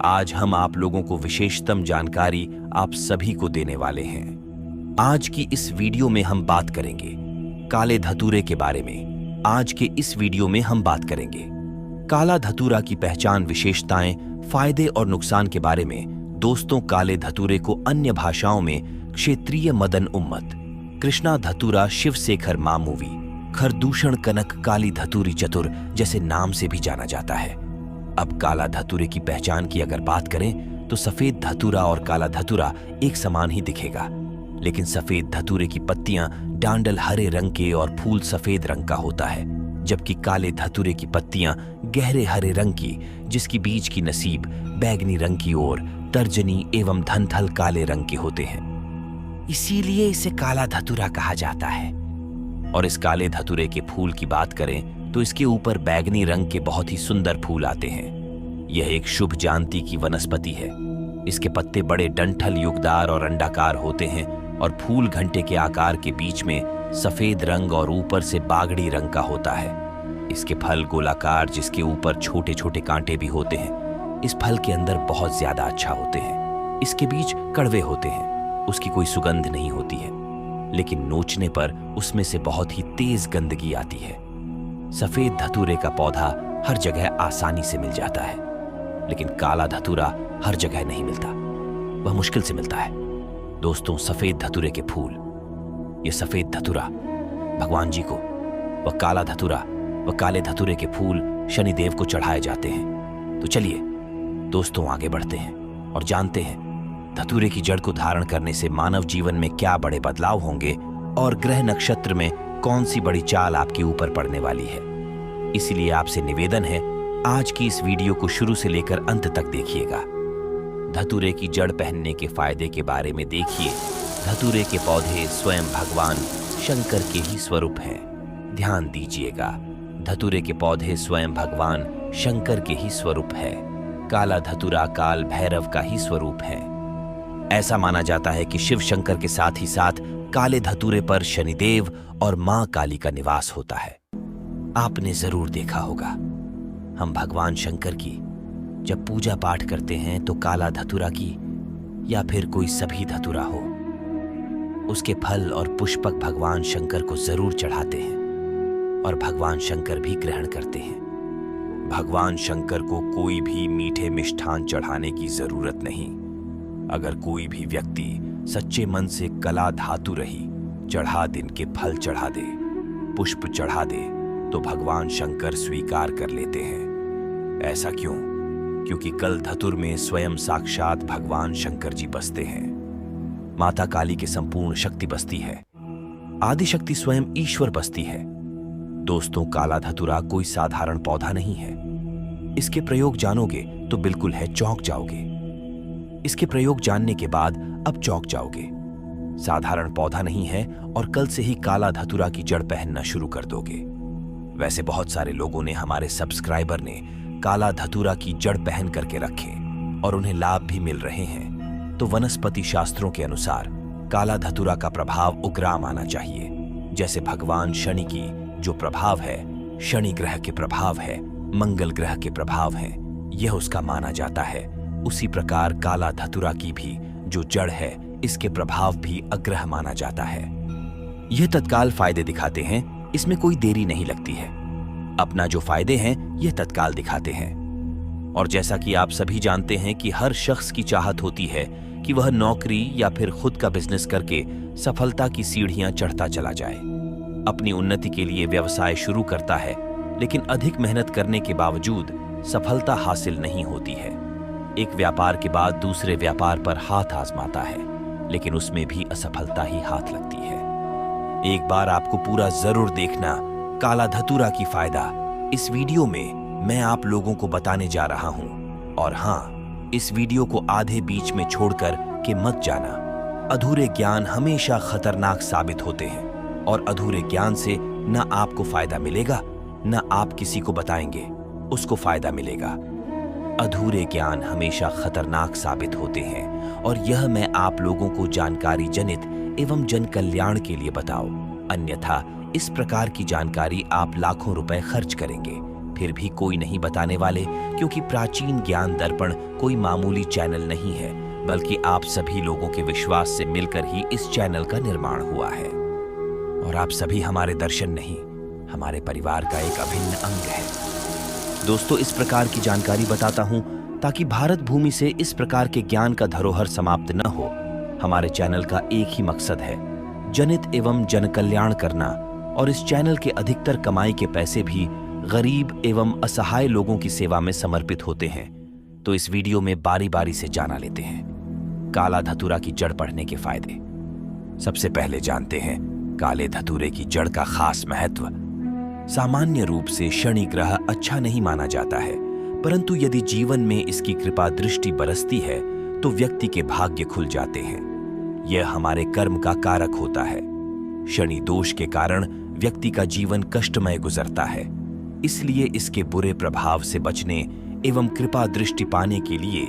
आज हम आप लोगों को विशेषतम जानकारी आप सभी को देने वाले हैं। आज की इस वीडियो में हम बात करेंगे काले धतूरे के बारे में। आज के इस वीडियो में हम बात करेंगे काला धतूरा की पहचान, विशेषताएं, फायदे और नुकसान के बारे में। दोस्तों, काले धतूरे को अन्य भाषाओं में क्षेत्रीय मदन उम्मत, कृष्णा धतूरा, शिव शेखर मामूवी, खरदूषण कनक, काली धतूरी चतुर जैसे नाम से भी जाना जाता है। अब काला धतूरे की पहचान की अगर बात करें तो सफेद धतूरा और काला धतूरा एक समान ही दिखेगा, लेकिन सफेद धतूरे की पत्तियां डांडल हरे रंग के और फूल सफेद रंग का होता है, जबकि काले धतूरे की पत्तियां गहरे हरे रंग की, जिसकी बीज की नसीब बैगनी रंग की और तर्जनी एवं धनथल काले रंग के होते हैं। इसीलिए इसे काला धतूरा कहा जाता है। और इस काले धतूरे के फूल की बात करें तो इसके ऊपर बैगनी रंग के बहुत ही सुंदर फूल आते हैं। यह एक शुभ जानती की वनस्पति है। इसके पत्ते बड़े डंठल युगदार और अंडाकार होते हैं और फूल घंटे के आकार के बीच में सफेद रंग और ऊपर से बागड़ी रंग का होता है। इसके फल गोलाकार, जिसके ऊपर छोटे छोटे कांटे भी होते हैं। इस फल के अंदर बहुत ज्यादा अच्छा होते हैं। इसके बीज कड़वे होते हैं। उसकी कोई सुगंध नहीं होती है, लेकिन नोचने पर उसमें से बहुत ही तेज गंदगी आती है। सफेद धतूरे का पौधा हर जगह आसानी से मिल जाता है, लेकिन काला धतूरा हर जगह नहीं मिलता, वह मुश्किल से मिलता है। दोस्तों, सफेद धतूरे के फूल, ये सफेद धतूरा भगवान जी को, वह काला धतूरा, वह काले धतूरे के फूल शनिदेव को चढ़ाए जाते हैं। तो चलिए दोस्तों, आगे बढ़ते हैं और जानते हैं धतूरे की जड़ को धारण करने से मानव जीवन में क्या बड़े बदलाव होंगे और ग्रह नक्षत्र में कौन सी बड़ी चाल आपके ऊपर पड़ने वाली है। इसलिए आपसे निवेदन है, आज की इस वीडियो को शुरू से लेकर अंत तक देखिएगा। धतूरे की जड़ पहनने के फायदे के बारे में देखिए। धतूरे के पौधे स्वयं भगवान शंकर के ही स्वरूप हैं। ध्यान दीजिएगा, धतूरे के पौधे स्वयं भगवान शंकर के ही स्वरूप है। काला धतूरा काल भैरव का ही स्वरूप है। ऐसा माना जाता है कि शिव शंकर के साथ ही साथ काले धतूरे पर शनिदेव और मां काली का निवास होता है। आपने जरूर देखा होगा, हम भगवान शंकर की जब पूजा पाठ करते हैं तो काला धतूरा की या फिर कोई सभी धतूरा हो, उसके फल और पुष्पक भगवान शंकर को जरूर चढ़ाते हैं और भगवान शंकर भी ग्रहण करते हैं। भगवान शंकर को कोई भी मीठे मिष्ठान चढ़ाने की जरूरत नहीं। अगर कोई भी व्यक्ति सच्चे मन से कला धातु रही चढ़ा दिन के फल चढ़ा दे, पुष्प चढ़ा दे, तो भगवान शंकर स्वीकार कर लेते हैं। ऐसा क्यों? क्योंकि कल धतुर में स्वयं साक्षात भगवान शंकर जी बसते हैं। माता काली के संपूर्ण शक्ति बसती है। आदि शक्ति स्वयं ईश्वर बसती है। दोस्तों, काला धतूरा कोई साधारण पौधा नहीं है। इसके प्रयोग जानोगे तो बिल्कुल है चौंक जाओगे। इसके प्रयोग जानने के बाद अब चौंक जाओगे। साधारण पौधा नहीं है और कल से ही काला धतूरा की जड़ पहनना शुरू कर दोगे। वैसे बहुत सारे लोगों ने, हमारे सब्सक्राइबर ने काला धतूरा की जड़ पहन करके रखे और उन्हें लाभ भी मिल रहे हैं। तो वनस्पति शास्त्रों के अनुसार काला धतूरा का प्रभाव उग्राम आना चाहिए। जैसे भगवान शनि की जो प्रभाव है, शनि ग्रह के प्रभाव है, मंगल ग्रह के प्रभाव है, यह उसका माना जाता है। उसी प्रकार काला धतूरा की भी जो जड़ है, इसके प्रभाव भी अग्रह माना जाता है। यह तत्काल फायदे दिखाते हैं, इसमें कोई देरी नहीं लगती है। अपना जो फायदे हैं यह तत्काल दिखाते हैं। और जैसा कि आप सभी जानते हैं कि हर शख्स की चाहत होती है कि वह नौकरी या फिर खुद का बिजनेस करके सफलता की सीढ़ियां चढ़ता चला जाए। अपनी उन्नति के लिए व्यवसाय शुरू करता है, लेकिन अधिक मेहनत करने के बावजूद सफलता हासिल नहीं होती है। एक व्यापार के बाद दूसरे व्यापार पर हाथ आजमाता है, लेकिन उसमें भी असफलता ही हाथ लगती है। एक बार आपको पूरा जरूर देखना काला धतूरा की फायदा। इस वीडियो में मैं आप लोगों को बताने जा रहा हूं। और हां, इस वीडियो को आधे बीच में छोड़कर के मत जाना। अधूरे ज्ञान हमेशा खतरनाक साबित होते हैं और अधूरे ज्ञान से न आपको फायदा मिलेगा, न आप किसी को बताएंगे उसको फायदा मिलेगा। अधूरे ज्ञान हमेशा खतरनाक साबित होते हैं और यह मैं आप लोगों को जानकारी जनित एवं जन कल्याण के लिए बताओ। अन्यथा इस प्रकार की जानकारी आप लाखों रुपए खर्च करेंगे, फिर भी कोई नहीं बताने वाले, क्योंकि प्राचीन ज्ञान दर्पण कोई मामूली चैनल नहीं है, बल्कि आप सभी लोगों के विश्वास से मिलकर ही इस चैनल का निर्माण हुआ है। और आप सभी हमारे दर्शन नहीं, हमारे परिवार का एक अभिन्न अंग है। दोस्तों, इस प्रकार की जानकारी बताता हूं ताकि भारत भूमि से इस प्रकार के ज्ञान का धरोहर समाप्त न हो। हमारे चैनल का एक ही मकसद है, जनित एवं जन कल्याण करना, और इस चैनल के अधिकतर कमाई के पैसे भी गरीब एवं असहाय लोगों की सेवा में समर्पित होते हैं। तो इस वीडियो में बारी बारी से जाना लेते हैं काला धतूरा की जड़ पढ़ने के फायदे। सबसे पहले जानते हैं काले धतूरे की जड़ का खास महत्व। सामान्य रूप से शनि ग्रह अच्छा नहीं माना जाता है, परंतु यदि जीवन में इसकी कृपा दृष्टि बरसती है तो व्यक्ति के भाग्य खुल जाते हैं। यह हमारे कर्म का कारक होता है। शनि दोष के कारण व्यक्ति का जीवन कष्टमय गुजरता है, इसलिए इसके बुरे प्रभाव से बचने एवं कृपा दृष्टि पाने के लिए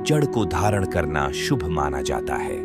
जड़ को धारण करना शुभ माना जाता है।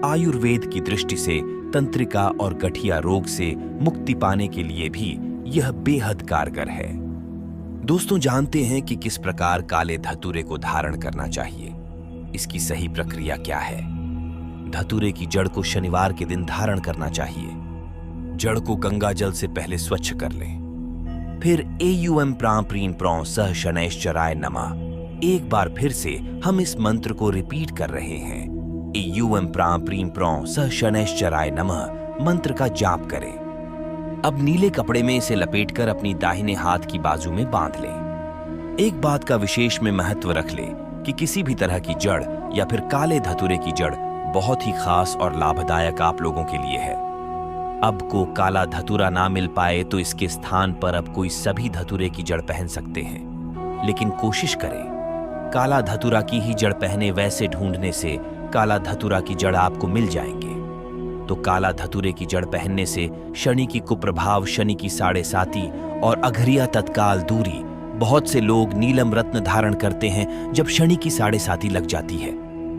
आयुर्वेद की दृष्टि से तंत्रिका और गठिया रोग से मुक्ति पाने के लिए भी यह बेहद कारगर है। दोस्तों, जानते हैं कि किस प्रकार काले धतूरे को धारण करना चाहिए। इसकी सही प्रक्रिया क्या है? धतूरे की जड़ को शनिवार के दिन धारण करना चाहिए। जड़ को गंगा जल से पहले स्वच्छ कर लें। फिर एयूएम प्रां प्रीं प्रौं सह शनैश्चराय नमः। एक बार फिर से हम इस मंत्र को रिपीट कर रहे हैं। एयूएम प्रां प्रीं प्रौं सह शनैश्चराय नमः मंत्र का जाप करें। अब नीले कपड़े में इसे लपेटकर अपनी दाहिने हाथ की बाजू में बांध लें। एक बात का विशेष में महत्व रख लें कि किसी भी तरह की जड़ या फिर काले धतूरे की जड़ बहुत ही खास और लाभदायक आप लोगों के लिए है। अब को काला धतूरा ना मिल पाए तो इसके स्थान पर अब कोई सभी धतूरे की जड़ पहन सकते हैं, लेकिन कोशिश करें काला धतूरा की ही जड़ पहने। वैसे ढूंढने से काला धतूरा की जड़ आपको मिल जाएंगे। तो काला धतूरे की जड़ पहनने से शनि की कुप्रभाव, शनि की 7.5 और अघरिया तत्काल दूरी। बहुत से लोग नीलम रत्न धारण करते हैं जब शनि की 7.5 लग जाती है,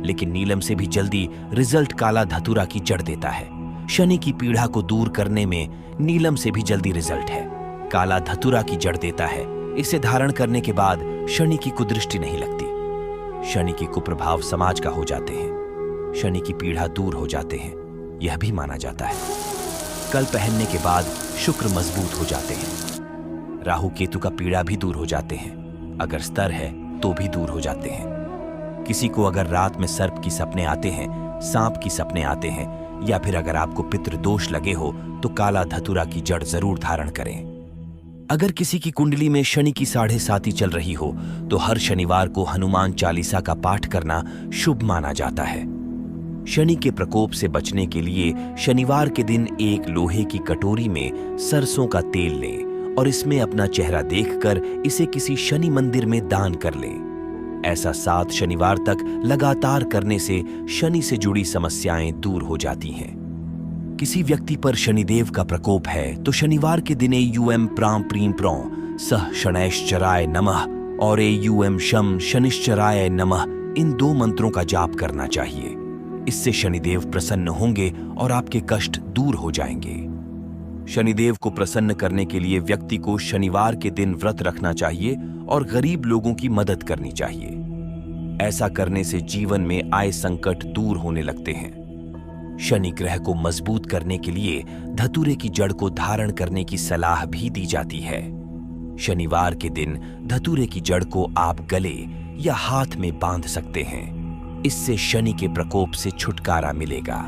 लेकिन नीलम से भी जल्दी रिजल्ट काला धतूरा की जड़ देता है। शनि की पीड़ा को दूर करने में नीलम से भी जल्दी रिजल्ट है, काला धतूरा की जड़ देता है। इसे धारण करने के बाद शनि की कुदृष्टि नहीं लगती, शनि की कुप्रभाव समाज का हो जाते हैं, शनि की पीड़ा दूर हो जाते हैं, यह भी माना जाता है। कल पहनने के बाद शुक्र मजबूत हो जाते हैं, राहु केतु का पीड़ा भी दूर हो जाते हैं, अगर स्तर है तो भी दूर हो जाते हैं। किसी को अगर रात में सर्प की सपने आते हैं, सांप की सपने आते हैं, या फिर अगर आपको पितृदोष लगे हो तो काला धतूरा की जड़ जरूर धारण करें। अगर किसी की कुंडली में शनि की 7.5 चल रही हो तो हर शनिवार को हनुमान चालीसा का पाठ करना शुभ माना जाता है। शनि के प्रकोप से बचने के लिए शनिवार के दिन एक लोहे की कटोरी में सरसों का तेल लें और इसमें अपना चेहरा देखकर इसे किसी शनि मंदिर में दान कर लें। ऐसा 7 शनिवार तक लगातार करने से शनि से जुड़ी समस्याएं दूर हो जाती हैं। किसी व्यक्ति पर शनिदेव का प्रकोप है तो शनिवार के दिन एयूएम प्रां प्रीं प्रौं सह शनैश्चराय नमः और एयूएम शम शनिश्चराय नमः इन 2 मंत्रों का जाप करना चाहिए। इससे शनिदेव प्रसन्न होंगे और आपके कष्ट दूर हो जाएंगे। शनिदेव को प्रसन्न करने के लिए व्यक्ति को शनिवार के दिन व्रत रखना चाहिए और गरीब लोगों की मदद करनी चाहिए। ऐसा करने से जीवन में आए संकट दूर होने लगते हैं। शनि ग्रह को मजबूत करने के लिए धतूरे की जड़ को धारण करने की सलाह भी दी जाती है। शनिवार के दिन धतूरे की जड़ को आप गले या हाथ में बांध सकते हैं। इससे शनि के प्रकोप से छुटकारा मिलेगा।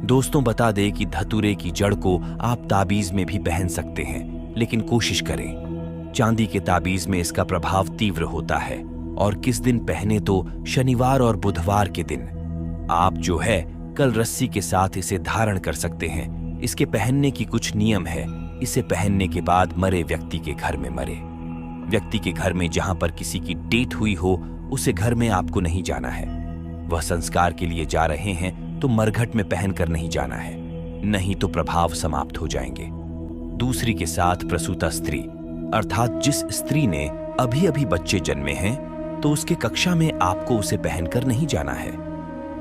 दोस्तों, बता दें कि धतूरे की जड़ को आप ताबीज में भी पहन सकते हैं, लेकिन कोशिश करें चांदी के ताबीज में इसका प्रभाव तीव्र होता है। और किस दिन पहने तो शनिवार और बुधवार के दिन। आप जो है कल रस्सी के साथ इसे धारण कर सकते हैं। इसके पहनने की कुछ नियम है। इसे पहनने के बाद मरे व्यक्ति के घर में मरे व्यक्ति के घर में जहां पर किसी की डेथ हुई हो उसे घर में आपको नहीं जाना है। वह संस्कार के लिए जा रहे हैं तो मरघट में पहनकर नहीं जाना है, नहीं तो प्रभाव समाप्त हो जाएंगे। दूसरी के साथ प्रसूता स्त्री अर्थात जिस स्त्री ने अभी अभी बच्चे जन्मे हैं तो उसके कक्षा में आपको उसे पहनकर नहीं जाना है,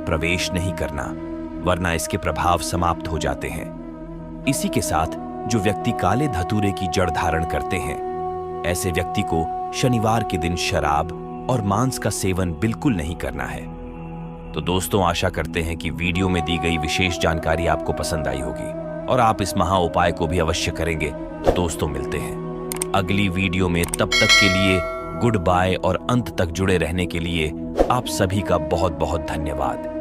प्रवेश नहीं करना, वरना इसके प्रभाव समाप्त हो जाते हैं। इसी के साथ जो व्यक्ति काले धतूरे की जड़ धारण करते हैं ऐसे व्यक्ति को शनिवार के दिन शराब और मांस का सेवन बिल्कुल नहीं करना है। तो दोस्तों, आशा करते हैं कि वीडियो में दी गई विशेष जानकारी आपको पसंद आई होगी और आप इस महा उपाय को भी अवश्य करेंगे। तो दोस्तों, मिलते हैं अगली वीडियो में। तब तक के लिए गुड बाय और अंत तक जुड़े रहने के लिए आप सभी का बहुत बहुत धन्यवाद।